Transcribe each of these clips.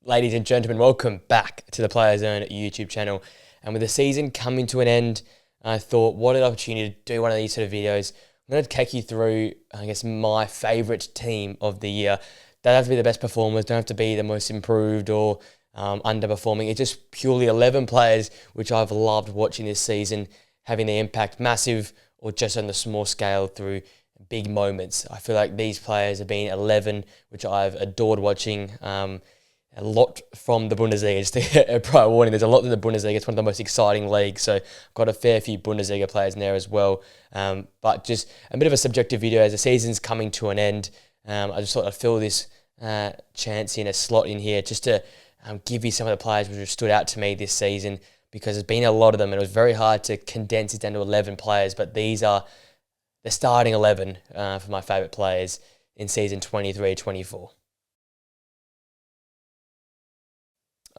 Ladies and gentlemen, welcome back to the Player Zone YouTube channel. And with the season coming to an end, I thought, what an opportunity to do one of these sort of videos. I'm going to take you through, my favourite team of the year. Don't have to be the best performers, don't have to be the most improved or underperforming. It's just purely 11 players which I've loved watching this season, having the impact massive or just on the small scale through big moments. I feel like these players have been 11 which I've adored watching. A lot from the Bundesliga. Just a prior warning, there's a lot in the Bundesliga. It's one of the most exciting leagues, so I've got a fair few Bundesliga players in there as well. But just a bit of a subjective video as the season's coming to an end. I just thought I'd fill this chance in a slot in here just to give you some of the players which have stood out to me this season, because there's been a lot of them and it was very hard to condense it down to 11 players, but these are the starting 11 for my favourite players in season 23-24.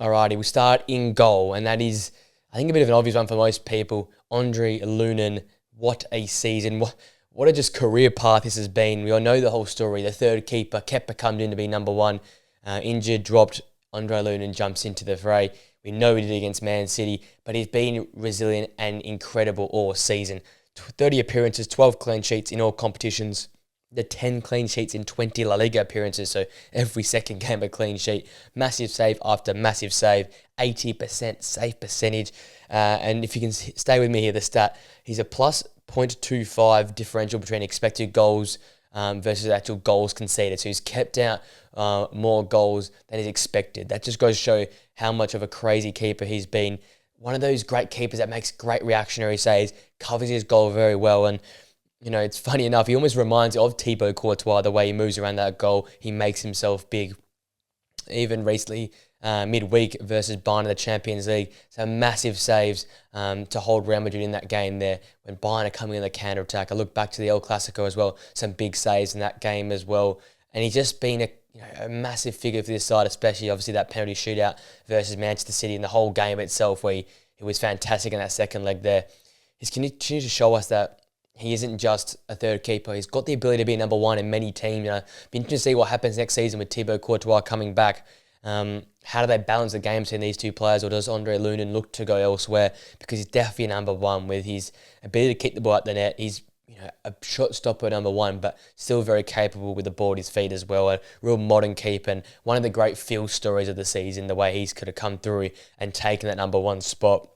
Alrighty, we'll start in goal, and that is, I think, a bit of an obvious one for most people. Andre Lunin, what a season. What a just career path this has been. We all know the whole story. The third keeper, Kepa, comes in to be number one. Injured, dropped. Andre Lunin jumps into the fray. We know he did it against Man City, but he's been resilient and incredible all season. 30 appearances, 12 clean sheets in all competitions. The 10 clean sheets in 20 La Liga appearances, so every second game a clean sheet. Massive save after massive save, 80% save percentage. And if you can stay with me here, the stat, he's a plus 0.25 differential between expected goals versus actual goals conceded. So he's kept out more goals than is expected. That just goes to show how much of a crazy keeper he's been. One of those great keepers that makes great reactionary saves, covers his goal very well, and it's funny enough, he almost reminds you of Thibaut Courtois, the way he moves around that goal. He makes himself big. Even recently, midweek versus Bayern in the Champions League, some massive saves to hold Real Madrid in that game there when Bayern are coming in the counter-attack. I look back to the El Clasico as well, some big saves in that game as well. And he's just been a massive figure for this side, especially obviously that penalty shootout versus Manchester City and the whole game itself, where he was fantastic in that second leg there. He's continued to show us that he isn't just a third keeper. He's got the ability to be number one in many teams. Be interested to see what happens next season with Thibaut Courtois coming back. How do they balance the game between these two players, or does Andre Lunin look to go elsewhere? Because he's definitely number one with his ability to kick the ball at the net. He's a shot stopper number one, but still very capable with the ball at his feet as well. A real modern keeper, and one of the great field stories of the season, the way he's could have come through and taken that number one spot.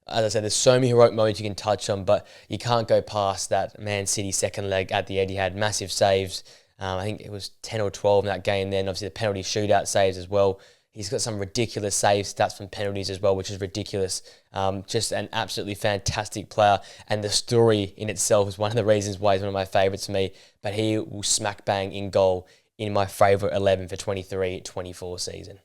As I said, there's so many heroic moments you can touch on, but you can't go past that Man City second leg at the Etihad. Massive saves. I think it was 10 or 12 in that game then. Obviously, the penalty shootout saves as well. He's got some ridiculous save stats from penalties as well, which is ridiculous. Just an absolutely fantastic player. And the story in itself is one of the reasons why he's one of my favourites for me. But he will smack bang in goal in my favourite 11 for 23-24 season.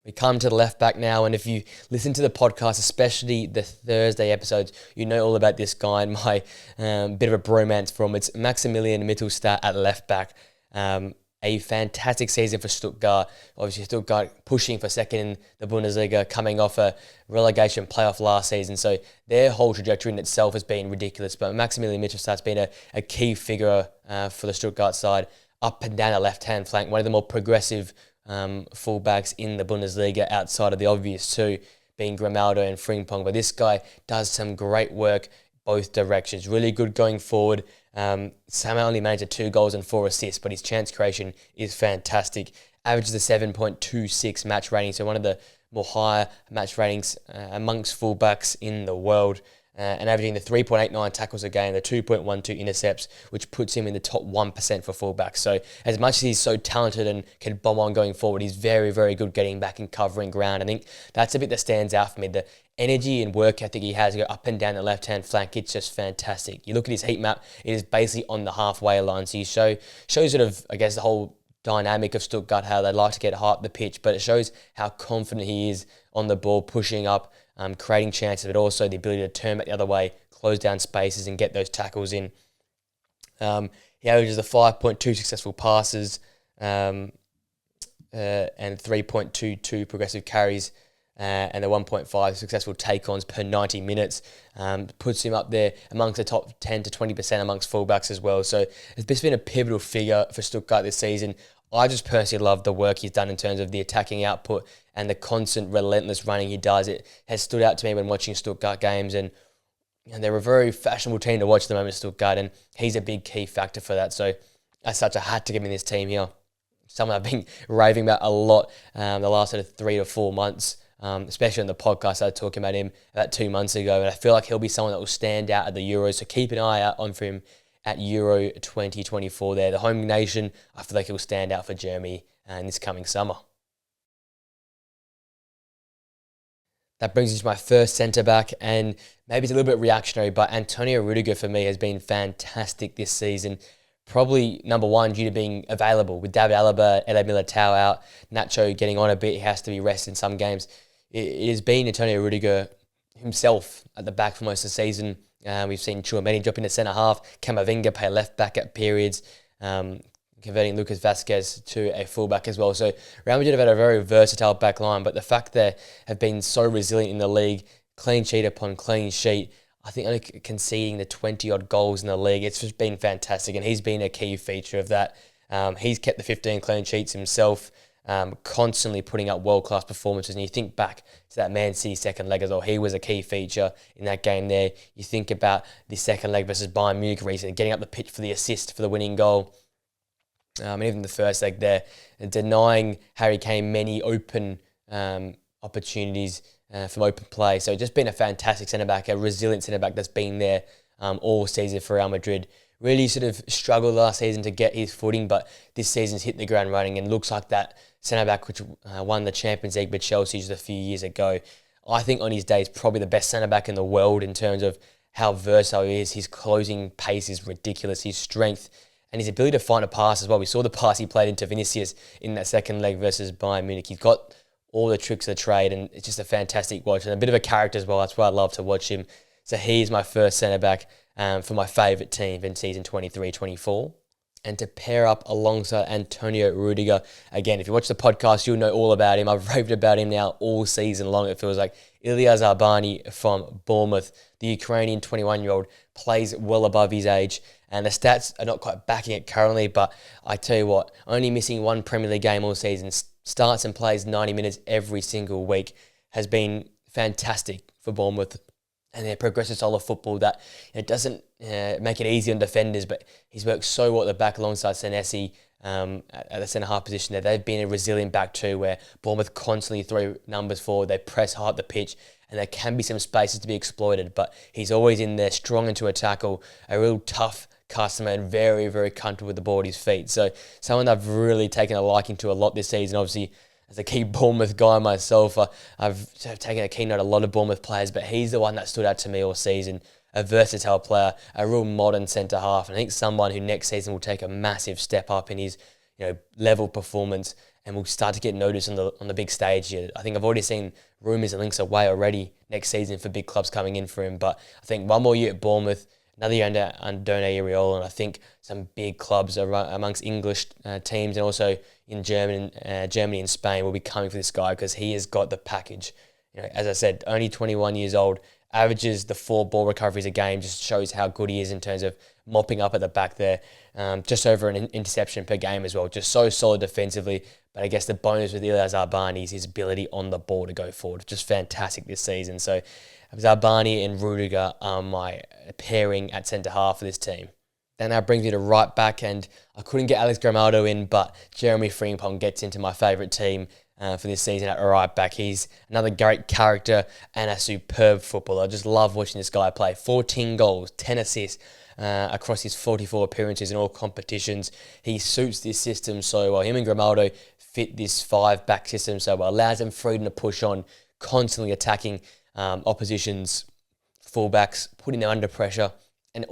We come to the left back now, and if you listen to the podcast, especially the Thursday episodes, you know all about this guy and my bit of a bromance from. It's Maximilian Mittelstadt at left back. A fantastic season for Stuttgart. Obviously, Stuttgart pushing for second in the Bundesliga, coming off a relegation playoff last season. So their whole trajectory in itself has been ridiculous. But Maximilian Mittelstadt's been a key figure for the Stuttgart side, up and down the left-hand flank, one of the more progressive fullbacks in the Bundesliga outside of the obvious two, being Grimaldo and Frimpong. But this guy does some great work both directions. Really good going forward. Somehow only managed 2 goals and 4 assists, but his chance creation is fantastic. Averages a 7.26 match rating, so one of the more higher match ratings amongst fullbacks in the world. And averaging the 3.89 tackles a game, the 2.12 intercepts, which puts him in the top 1% for fullbacks. So as much as he's so talented and can bomb on going forward, he's very, very good getting back and covering ground. I think that's a bit that stands out for me. The energy and work ethic he has to go up and down the left-hand flank, it's just fantastic. You look at his heat map, it is basically on the halfway line. So you shows sort of, I guess, the whole dynamic of Stuttgart, how they like to get high up the pitch, but it shows how confident he is on the ball, pushing up, creating chances, but also the ability to turn back the other way, close down spaces and get those tackles in. He averages the 5.2 successful passes and 3.22 progressive carries and the 1.5 successful take-ons per 90 minutes. Puts him up there amongst the top 10 to 20% amongst fullbacks as well. So it's been a pivotal figure for Stuttgart this season. I just personally love the work he's done in terms of the attacking output and the constant relentless running he does. It has stood out to me when watching Stuttgart games, and they're a very fashionable team to watch at the moment, Stuttgart, and he's a big key factor for that. So as such, I had to give him this team here. Someone I've been raving about a lot the last sort of 3 to 4 months, especially on the podcast. I was talking about him about 2 months ago, and I feel like he'll be someone that will stand out at the Euros. So keep an eye out on for him at Euro 2024 there. The home nation, I feel like he'll stand out for Germany in this coming summer. That brings us to my first centre-back, and maybe it's a little bit reactionary, but Antonio Rudiger for me has been fantastic this season. Probably number one due to being available. With David Alaba, Eder Militao out, Nacho getting on a bit, he has to be rested in some games. It has been Antonio Rudiger himself at the back for most of the season. We've seen Tchouaméni drop into centre-half, Camavinga play left-back at periods, converting Lucas Vazquez to a fullback as well. So Real Madrid have had a very versatile back line, but the fact they have been so resilient in the league, clean sheet upon clean sheet, I think only conceding the 20-odd goals in the league, it's just been fantastic, and he's been a key feature of that. He's kept the 15 clean sheets himself, constantly putting up world-class performances, and you think back to that Man City second leg as well, he was a key feature in that game there. You think about the second leg versus Bayern Munich recently, getting up the pitch for the assist for the winning goal. And even the first leg there, denying Harry Kane many open opportunities from open play. So just been a fantastic centre-back, a resilient centre-back that's been there all season for Real Madrid. Really sort of struggled last season to get his footing, but this season's hit the ground running and looks like that centre-back which won the Champions League with Chelsea just a few years ago. I think on his day, he's probably the best centre-back in the world in terms of how versatile he is. His closing pace is ridiculous. His strength and his ability to find a pass as well. We saw the pass he played into Vinicius in that second leg versus Bayern Munich. He's got all the tricks of the trade, and it's just a fantastic watch and a bit of a character as well. That's why I love to watch him. So he's my first centre-back for my favourite team in season 23-24. And to pair up alongside Antonio Rudiger, again, if you watch the podcast, you'll know all about him. I've raved about him now all season long, it feels like. Ilya Zarbani from Bournemouth, the Ukrainian 21-year-old, plays well above his age, and the stats are not quite backing it currently, but I tell you what, only missing one Premier League game all season, starts and plays 90 minutes every single week, has been fantastic for Bournemouth and their progressive style of football that doesn't make it easy on defenders, but he's worked so well at the back alongside Senesi at the centre-half position there. They've been a resilient back too, where Bournemouth constantly throw numbers forward, they press hard up the pitch, and there can be some spaces to be exploited, but he's always in there, strong into a tackle, a real tough customer and very, very comfortable with the ball at his feet. So someone I've really taken a liking to a lot this season. Obviously, as a key Bournemouth guy myself, I've taken a keen note of a lot of Bournemouth players, but he's the one that stood out to me all season. A versatile player, a real modern centre-half, and I think someone who next season will take a massive step up in his level of performance and will start to get noticed on the big stage here. I think I've already seen rumours and links away already next season for big clubs coming in for him, but I think one more year at Bournemouth, another year under Andone Iraola, and I think some big clubs amongst English teams and also in Germany and Spain will be coming for this guy because he has got the package. As I said, only 21 years old, averages the 4 ball recoveries a game, just shows how good he is in terms of mopping up at the back there. Just over an interception per game as well. Just so solid defensively. But I guess the bonus with Ilya Zarbani is his ability on the ball to go forward. Just fantastic this season. So Zarbani and Rudiger are my pairing at centre-half for this team. Then that brings me to right back, and I couldn't get Alex Grimaldo in, but Jeremy Frimpong gets into my favourite team for this season at right back. He's another great character and a superb footballer. I just love watching this guy play. 14 goals, 10 assists across his 44 appearances in all competitions. He suits this system so well. Him and Grimaldo fit this 5-back system so well. Allows them freedom to push on, constantly attacking opposition's fullbacks, putting them under pressure, and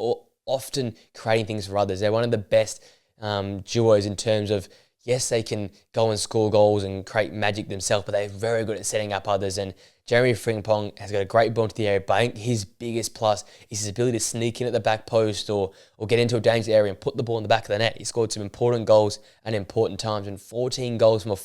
often creating things for others. They're one of the best duos in terms of, yes, they can go and score goals and create magic themselves, but they're very good at setting up others. And Jeremy Frimpong has got a great ball into the area, but I think his biggest plus is his ability to sneak in at the back post or get into a dangerous area and put the ball in the back of the net. He scored some important goals at important times, and 14 goals from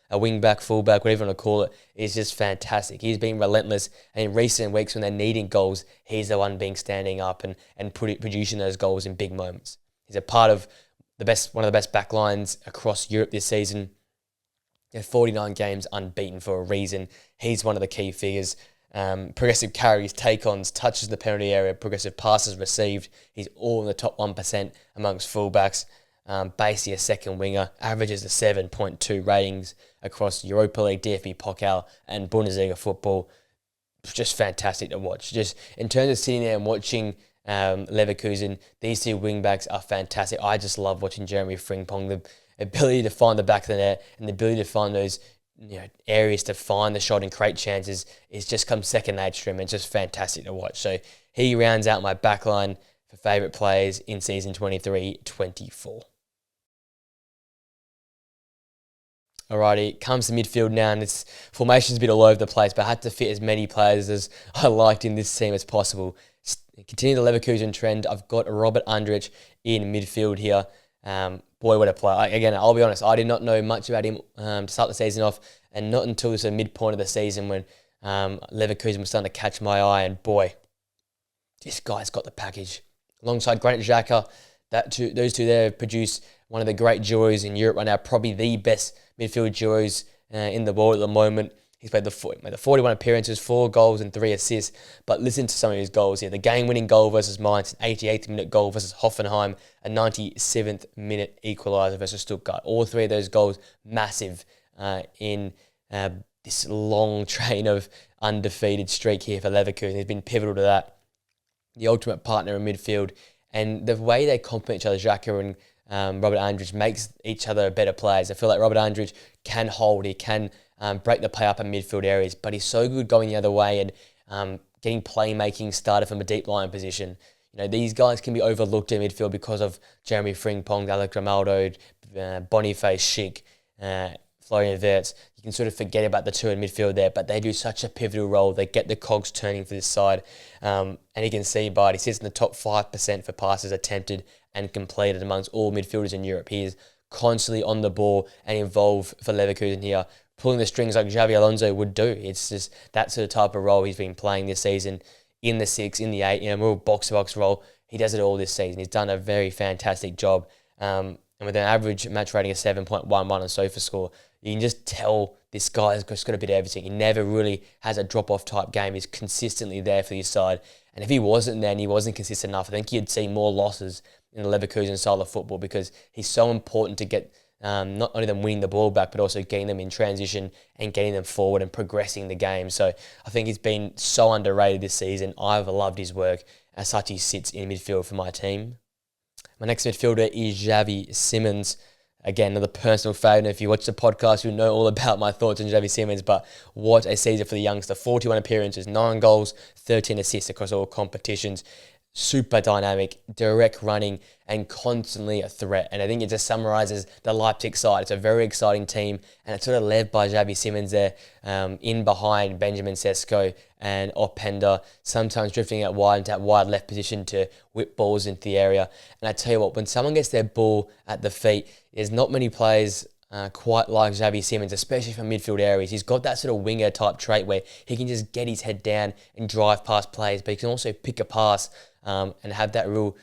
a wing-back, full-back, whatever you want to call it, is just fantastic. He's been relentless, and in recent weeks when they're needing goals, he's the one standing up and producing those goals in big moments. He's a part of one of the best back lines across Europe this season. 49 games unbeaten for a reason. He's one of the key figures. Progressive carries, take-ons, touches in the penalty area, progressive passes received. He's all in the top 1% amongst fullbacks. Basically a second winger, averages a 7.2 ratings across Europa League, DFB Pokal, and Bundesliga football. Just fantastic to watch. Just in terms of sitting there and watching Leverkusen, these two wingbacks are fantastic. I just love watching Jeremy Frimpong. The ability to find the back of the net and the ability to find those areas to find the shot and create chances is just come second nature to him. It's just fantastic to watch. So he rounds out my backline for favourite players in season 23-24. Alrighty, it comes to midfield now, and this formation's a bit all over the place, but I had to fit as many players as I liked in this team as possible. Continue the Leverkusen trend. I've got Robert Andrich in midfield here. Boy, what a player. Again, I'll be honest, I did not know much about him to start the season off, and not until the midpoint of the season when Leverkusen was starting to catch my eye, and boy, this guy's got the package. Alongside Granit Xhaka, those two there produce one of the great duos in Europe right now, probably the best midfield duos in the world at the moment. He's made the 41 appearances, 4 goals and 3 assists. But listen to some of his goals here. The game-winning goal versus Mainz, an 88th minute goal versus Hoffenheim, a 97th minute equaliser versus Stuttgart. All 3 of those goals massive in this long train of undefeated streak here for Leverkusen. He's been pivotal to that. The ultimate partner in midfield. And the way they complement each other, Xhaka and Robert Andrich, makes each other better players. I feel like Robert Andrich can hold, he can break the play up in midfield areas, but he's so good going the other way and getting playmaking started from a deep line position. These guys can be overlooked in midfield because of Jeremy Frimpong, Alex Grimaldo, Boniface, Schick, Florian Wirtz. You can sort of forget about the two in midfield there, but they do such a pivotal role. They get the cogs turning for this side. And you can see, he sits in the top 5% for passes attempted and completed amongst all midfielders in Europe. He is constantly on the ball and involved for Leverkusen here, pulling the strings like Xabi Alonso would do. It's just that sort of type of role he's been playing this season, in the 6, in the 8, real box-to-box role. He does it all this season. He's done a very fantastic job. And with an average match rating of 7.11 on SofaScore, you can just tell this guy's just got a bit of everything. He never really has a drop-off type game. He's consistently there for his side. And if he wasn't there and he wasn't consistent enough, I think you'd see more losses in the Leverkusen style of football, because he's so important to get not only them winning the ball back, but also getting them in transition and getting them forward and progressing the game. So I think he's been so underrated this season. I've loved his work. As such, he sits in midfield for my team. My next midfielder is Xavi Simons. Again, another personal favourite. If you watch the podcast, you'll know all about my thoughts on Xavi Simons, but what a season for the youngster. 41 appearances, 9 goals, 13 assists across all competitions. Super dynamic, direct running, and constantly a threat. And I think it just summarises the Leipzig side. It's a very exciting team, and it's sort of led by Xavi Simons there, in behind Benjamin Sesko and Openda, sometimes drifting out wide into that wide left position to whip balls into the area. And I tell you what, when someone gets their ball at the feet, there's not many players quite like Xavi Simons, especially from midfield areas. He's got that sort of winger type trait where he can just get his head down and drive past players, but he can also pick a pass and have that real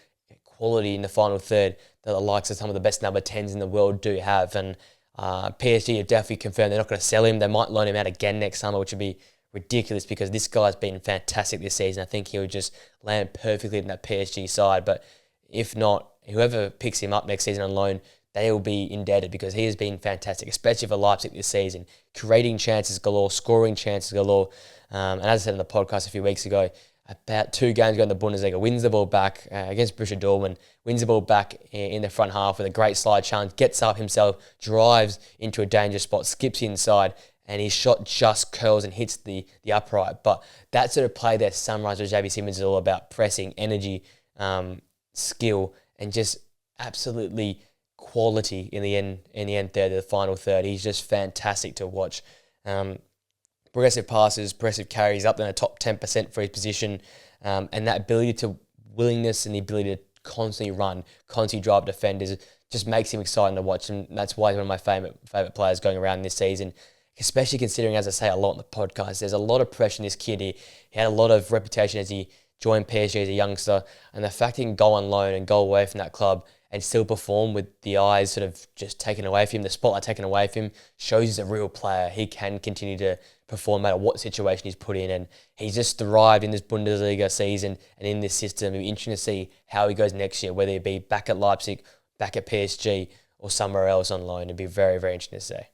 quality in the final third that the likes of some of the best number 10s in the world do have. And PSG have definitely confirmed they're not going to sell him. They might loan him out again next summer, which would be ridiculous because this guy's been fantastic this season. I think he would just land perfectly in that PSG side. But if not, whoever picks him up next season on loan, they will be indebted because he has been fantastic, especially for Leipzig this season, creating chances galore, scoring chances galore. And as I said in the podcast a few weeks ago, about 2 games ago in the Bundesliga, wins the ball back against Borussia Dortmund, wins the ball back in the front half with a great slide challenge, gets up himself, drives into a dangerous spot, skips inside, and his shot just curls and hits the upright. But that sort of play there summarizes what Xavi Simons is all about: pressing, energy, skill, and just absolutely quality in the end third, the final third. He's just fantastic to watch. Progressive passes, progressive carries, up in the top 10% for his position, and that ability to willingness and the ability to constantly run, constantly drive defenders just makes him exciting to watch, and that's why he's one of my favorite players going around this season. Especially considering, as I say a lot in the podcast, there's a lot of pressure in this kid. He had a lot of reputation as he joined PSG as a youngster, and the fact he can go on loan and go away from that club and still perform with the eyes sort of just taken away from him, the spotlight taken away from him, shows he's a real player. He can continue to perform no matter what situation he's put in, and he's just thrived in this Bundesliga season and in this system. It'll be interesting to see how he goes next year, whether it be back at Leipzig, back at PSG, or somewhere else on loan. It'd be very, very interesting to see.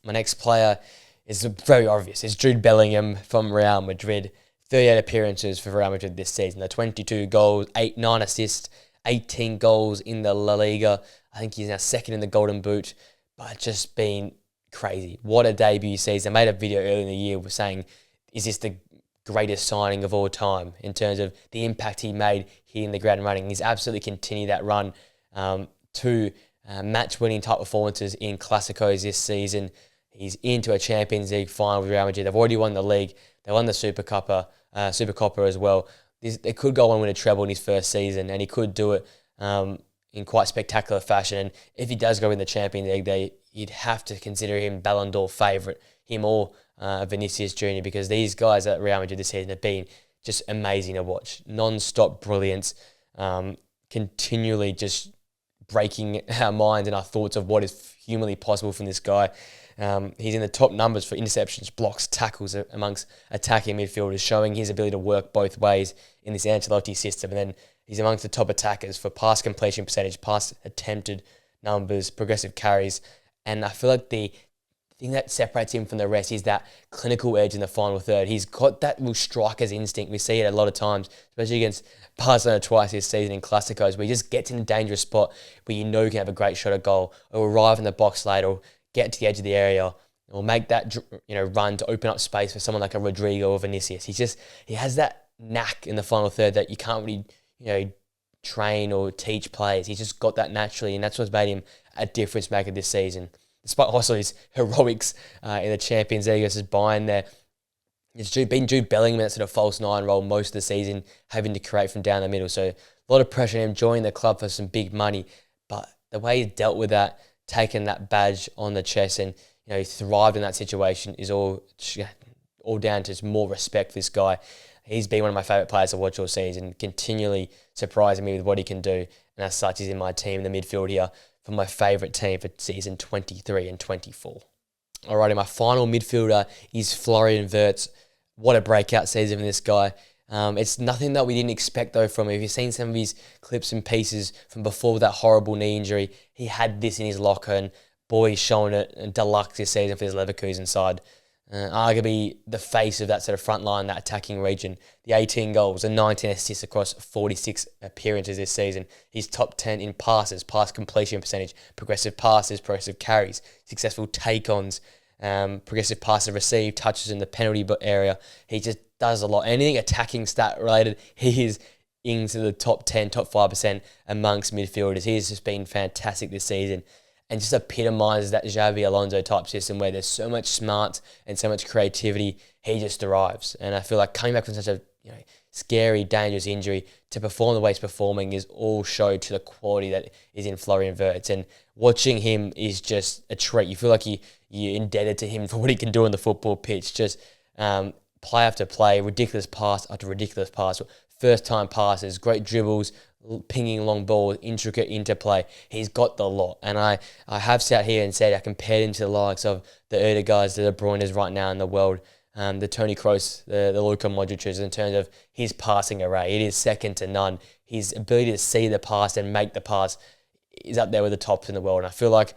My next player is very obvious. It's Jude Bellingham from Real Madrid. 38 appearances for Real Madrid this season. The 22 goals, 9 assists, 18 goals in the La Liga. I think he's now second in the Golden Boot, but just been crazy. What a debut season. I made a video earlier in the year saying, is this the greatest signing of all time in terms of the impact he made here in the ground running? He's absolutely continued that run to match-winning type performances in Clásicos this season. He's into a Champions League final with Real Madrid. They've already won the league. They won the Supercopa as well. They could go on and win a treble in his first season, and he could do it in quite spectacular fashion. And if he does go in the Champions League, you'd have to consider him Ballon d'Or favourite, him or Vinicius Jr., because these guys at Real Madrid this season have been just amazing to watch. Non-stop brilliance, continually just breaking our minds and our thoughts of what is humanly possible from this guy. He's in the top numbers for interceptions, blocks, tackles amongst attacking midfielders, showing his ability to work both ways in this Ancelotti system. And then he's amongst the top attackers for pass completion percentage, pass attempted numbers, progressive carries. And I feel like the thing that separates him from the rest is that clinical edge in the final third. He's got that real striker's instinct. We see it a lot of times, especially against Barcelona twice this season in Clásicos, where he just gets in a dangerous spot where you know he can have a great shot at goal, or arrive in the box late, or get to the edge of the area, or make that run to open up space for someone like a Rodrigo or Vinicius. He has that knack in the final third that you can't really train or teach players. He's just got that naturally, and that's what's made him a difference maker this season. Despite also his heroics in the Champions League versus Bayern there, it's been Jude Bellingham in that sort of false nine role most of the season, having to create from down the middle. So a lot of pressure on him joining the club for some big money, but the way he's dealt with that, taken that badge on the chest, and he thrived in that situation is all down to more respect for this guy. He's been one of my favourite players to watch all season, continually surprising me with what he can do, and as such, he's in my team in the midfield here for my favourite team for season 23 and 24. Alrighty, my final midfielder is Florian Wirtz. What a breakout season for this guy. It's nothing that we didn't expect, though, from him. If you've seen some of his clips and pieces from before with that horrible knee injury, he had this in his locker, and boy, he's shown it deluxe this season for his Leverkusen side. Arguably the face of that sort of front line, that attacking region. The 18 goals and 19 assists across 46 appearances this season. He's top 10 in passes, pass completion percentage, progressive passes, progressive carries, successful take-ons, progressive passes received, touches in the penalty area. He just does a lot. Anything attacking stat related, he is into the top 10, top 5% amongst midfielders. He has just been fantastic this season, and just epitomises that Xabi Alonso type system where there's so much smarts and so much creativity. He just derives. And I feel like coming back from such a scary, dangerous injury to perform the way he's performing is all showed to the quality that is in Florian Wirtz. And watching him is just a treat. You feel like you're indebted to him for what he can do on the football pitch. Just play after play, ridiculous pass after ridiculous pass, first-time passes, great dribbles, pinging long balls, intricate interplay. He's got the lot. And I have sat here and said I compared him to the likes of the Odegaards, the De Bruynes right now in the world, the Toni Kroos, the Luka Modric's in terms of his passing array. It is second to none. His ability to see the pass and make the pass is up there with the tops in the world. And I feel like,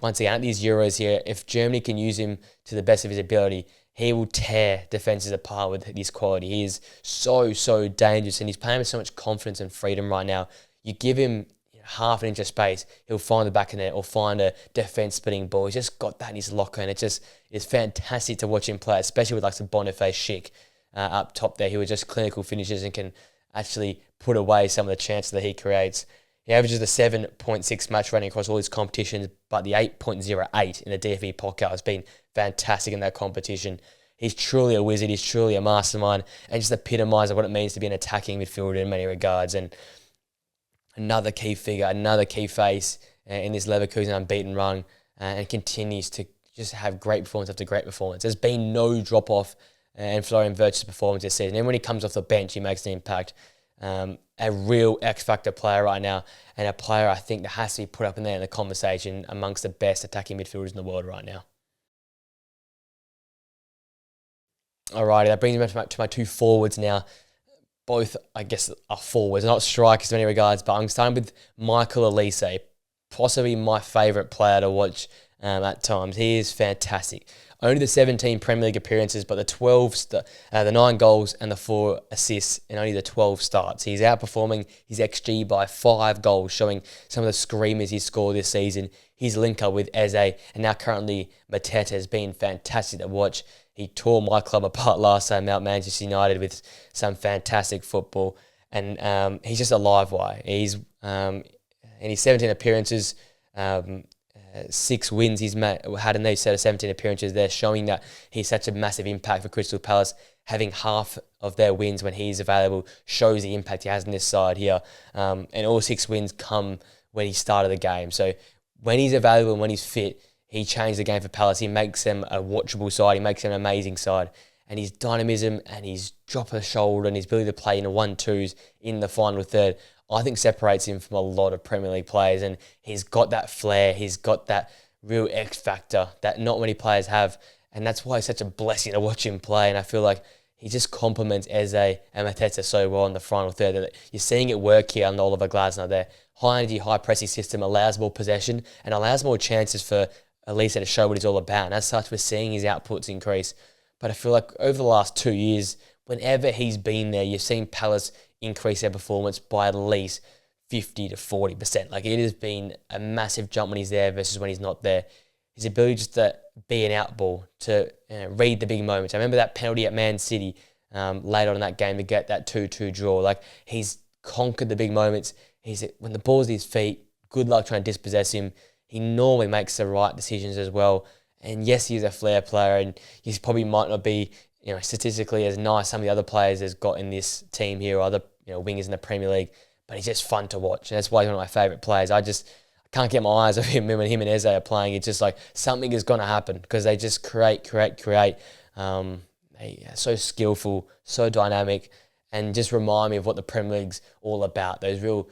once again, at these Euros here, if Germany can use him to the best of his ability, he will tear defences apart with his quality. He is so, so dangerous, and he's playing with so much confidence and freedom right now. You give him half an inch of space, he'll find the back of the net or find a defence-splitting ball. He's just got that in his locker, and it's fantastic to watch him play, especially with like some Boniface Schick up top there, who are just clinical finishers and can actually put away some of the chances that he creates. He averages the 7.6 match rating across all his competitions, but the 8.08 in the DFB Pokal has been fantastic in that competition. He's truly a wizard. He's truly a mastermind, and just epitomises what it means to be an attacking midfielder in many regards. And another key figure, another key face in this Leverkusen unbeaten run, and continues to just have great performance after great performance. There's been no drop-off in Florian Wirtz's performance this season. And when he comes off the bench, he makes an impact. a real X factor player right now, and a player I think that has to be put up in there in the conversation amongst the best attacking midfielders in the world right now. Alrighty, that brings me to my two forwards now. Both, I guess, are forwards, not strikers in many regards, but I'm starting with Michael Olise, possibly my favourite player to watch at times. He is fantastic. Only the 17 Premier League appearances, but the 9 goals and the 4 assists in only the 12 starts. He's outperforming his XG by 5 goals, showing some of the screamers he's scored this season. His link up with Eze and now currently Mateta has been fantastic to watch. He tore my club apart last time out, Manchester United, with some fantastic football. And he's just a live wire. He's in his 17 appearances, 6 wins he's had in those set of 17 appearances. They're showing that he's such a massive impact for Crystal Palace. Having half of their wins when he's available shows the impact he has on this side here. And all 6 wins come when he started the game. So when he's available and when he's fit, he changed the game for Palace. He makes them a watchable side. He makes them an amazing side. And his dynamism and his drop of the shoulder and his ability to play in the 1-2s in the final third, I think separates him from a lot of Premier League players. And he's got that flair. He's got that real X factor that not many players have. And that's why it's such a blessing to watch him play. And I feel like he just complements Eze and Mateta so well in the final third. You're seeing it work here under Oliver Glasner. Their high energy, high pressing system allows more possession and allows more chances for Olise to show what he's all about. And as such, we're seeing his outputs increase. But I feel like over the last 2 years, whenever he's been there, you've seen Palace increase their performance by at least 50 to 40%. Like, it has been a massive jump when he's there versus when he's not there. His ability just to be an outball, to read the big moments. I remember that penalty at Man City later on in that game to get that 2-2 draw. Like, he's conquered the big moments. When the ball's at his feet, good luck trying to dispossess him. He normally makes the right decisions as well. And yes, he's a flair player, and he probably might not be, statistically as nice as some of the other players has got in this team here, or other, wingers in the Premier League. But he's just fun to watch, and that's why he's one of my favourite players. I can't get my eyes off him when him and Eze are playing. It's just like something is going to happen because they just create. They are so skillful, so dynamic, and just remind me of what the Premier League's all about. Those real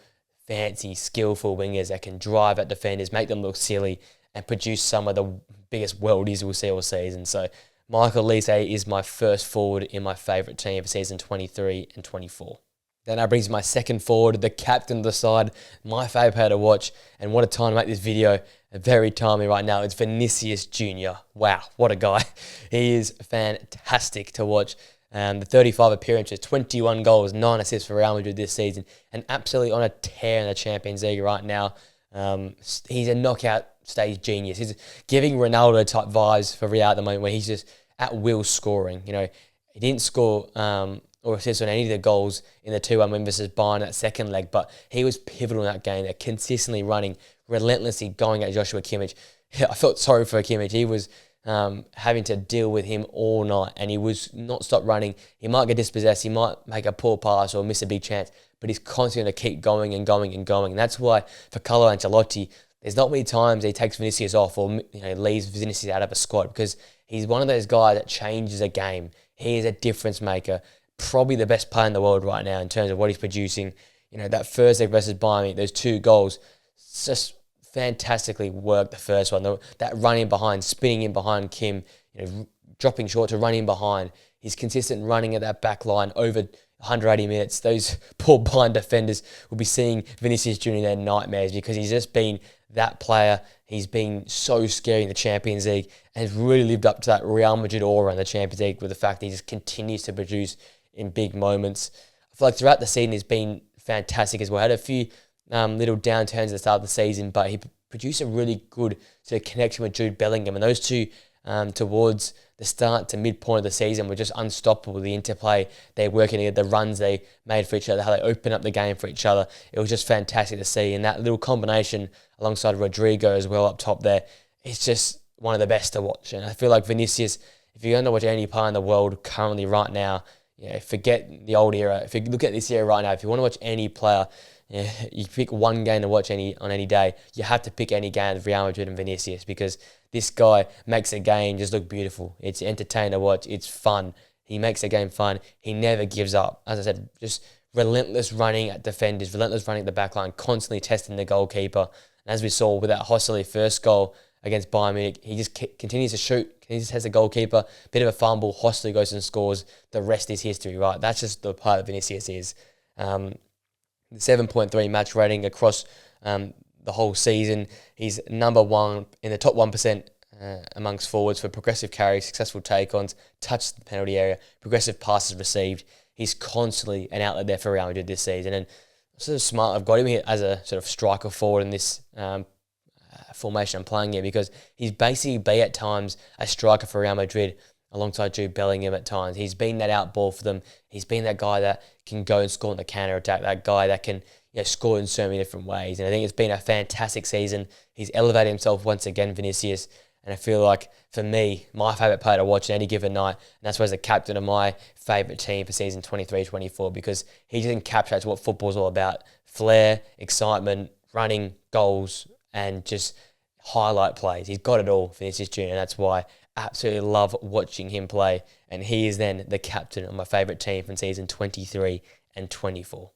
fancy, skillful wingers that can drive at defenders, make them look silly, and produce some of the biggest worldies we'll see all season. So Michael Olise is my first forward in my favourite team for season 23 and 24. Then that brings my second forward, the captain of the side, my favourite player to watch, and what a time to make this video. Very timely right now. It's Vinicius Junior. Wow, what a guy. He is fantastic to watch. The 35 appearances, 21 goals, 9 assists for Real Madrid this season, and absolutely on a tear in the Champions League right now. He's a knockout stage genius. He's giving Ronaldo type vibes for Real at the moment, where he's just at will scoring. He didn't score or assist on any of the goals in the 2-1 win versus Bayern that second leg, but he was pivotal in that game. They're consistently running, relentlessly going at Joshua Kimmich. I felt sorry for Kimmich. He was having to deal with him all night, and he was not stop running. He might get dispossessed, he might make a poor pass or miss a big chance, but he's constantly going to keep going and going and going. And that's why for Carlo Ancelotti, there's not many times he takes Vinicius off or leaves Vinicius out of a squad, because he's one of those guys that changes a game. He is a difference maker, probably the best player in the world right now in terms of what he's producing. That first leg versus Bayern Munich, those 2 goals, just fantastically worked. The first one, that running behind, spinning in behind Kim, dropping short to running behind. His consistent running at that back line over 180 minutes. Those poor Bayern defenders will be seeing Vinicius Junior their nightmares, because he's just been that player. He's been so scary in the Champions League and has really lived up to that Real Madrid aura in the Champions League, with the fact that he just continues to produce in big moments. I feel like throughout the season he's been fantastic as well. Had a few little downturns at the start of the season, but he produced a really good sort of connection with Jude Bellingham, and those two towards the start to midpoint of the season were just unstoppable. The interplay they're working together, the runs they made for each other, how they open up the game for each other, it was just fantastic to see. And that little combination alongside Rodrigo as well up top there, it's just one of the best to watch. And I feel like Vinicius, if you're going to watch any player in the world currently right now, forget the old era. If you look at this era right now, if you want to watch any player, you pick one game to watch on any day, you have to pick any game of Real Madrid and Vinicius, because this guy makes a game just look beautiful. It's entertaining to watch. It's fun. He makes the game fun. He never gives up. As I said, just relentless running at defenders, relentless running at the back line, constantly testing the goalkeeper. And as we saw with that Hossley first goal against Bayern Munich, he just continues to shoot. He just has a goalkeeper, bit of a fumble, Hossley goes and scores. The rest is history, right? That's just the part that Vinicius is. The 7.3 match rating across the whole season. He's number one in the top 1% amongst forwards for progressive carries, successful take-ons, touch the penalty area, progressive passes received. He's constantly an outlet there for Real Madrid this season. And sort of smart, I've got him here as a sort of striker forward in this formation I'm playing here, because he's basically be at times a striker for Real Madrid alongside Jude Bellingham at times. He's been that out ball for them. He's been that guy that can go and score on the counter-attack, that guy that can score in so many different ways. And I think it's been a fantastic season. He's elevated himself once again, Vinicius. And I feel like, for me, my favourite player to watch on any given night, and that's why he's the captain of my favourite team for season 23-24, because he just encapsulates what football's all about. Flair, excitement, running, goals, and just highlight plays. He's got it all, Vinicius Junior, and that's why I absolutely love watching him play. And he is then the captain of my favourite team from season 23 and 24.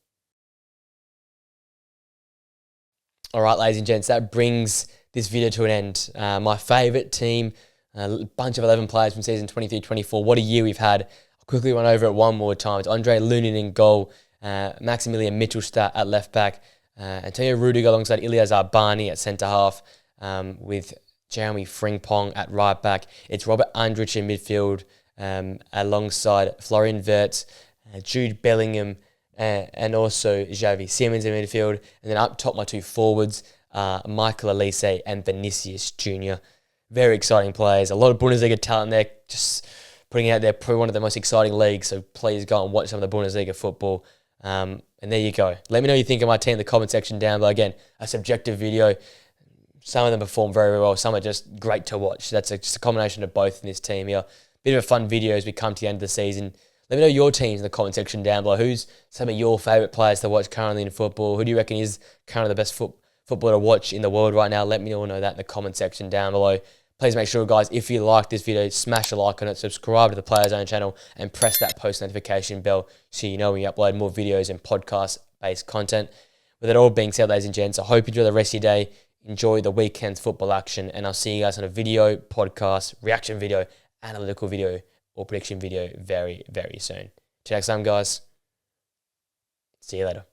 All right, ladies and gents, that brings this video to an end. My favourite team, a bunch of 11 players from season 23-24. What a year we've had. I'll quickly run over it one more time. It's Andre Lunin in goal, Maximilian Mittelstadt at left back, Antonio Rudiger alongside Ilyasar Bani at centre half, with Jeremy Frimpong at right back. It's Robert Andrich in midfield, alongside Florian Wirtz, Jude Bellingham, and also Xavi Simons in midfield. And then up top, my two forwards, Michael Olise and Vinicius Junior. Very exciting players. A lot of Bundesliga talent there, just putting out there, probably one of the most exciting leagues. So please go and watch some of the Bundesliga football. And there you go. Let me know what you think of my team in the comment section down below. Again, a subjective video. Some of them perform very, very well. Some are just great to watch. That's just a combination of both in this team here. Bit of a fun video as we come to the end of the season. Let me know your teams in the comment section down below. Who's some of your favourite players to watch currently in football? Who do you reckon is currently the best footballer to watch in the world right now? Let me all know that in the comment section down below. Please make sure, guys, if you like this video, smash a like on it, subscribe to the Player Zone channel, and press that post notification bell so you know when we upload more videos and podcast-based content. With it all being said, ladies and gents, I hope you enjoy the rest of your day. Enjoy the weekend's football action, and I'll see you guys on a video, podcast, reaction video, analytical video, or prediction video very, very soon. Till next time, guys. See you later.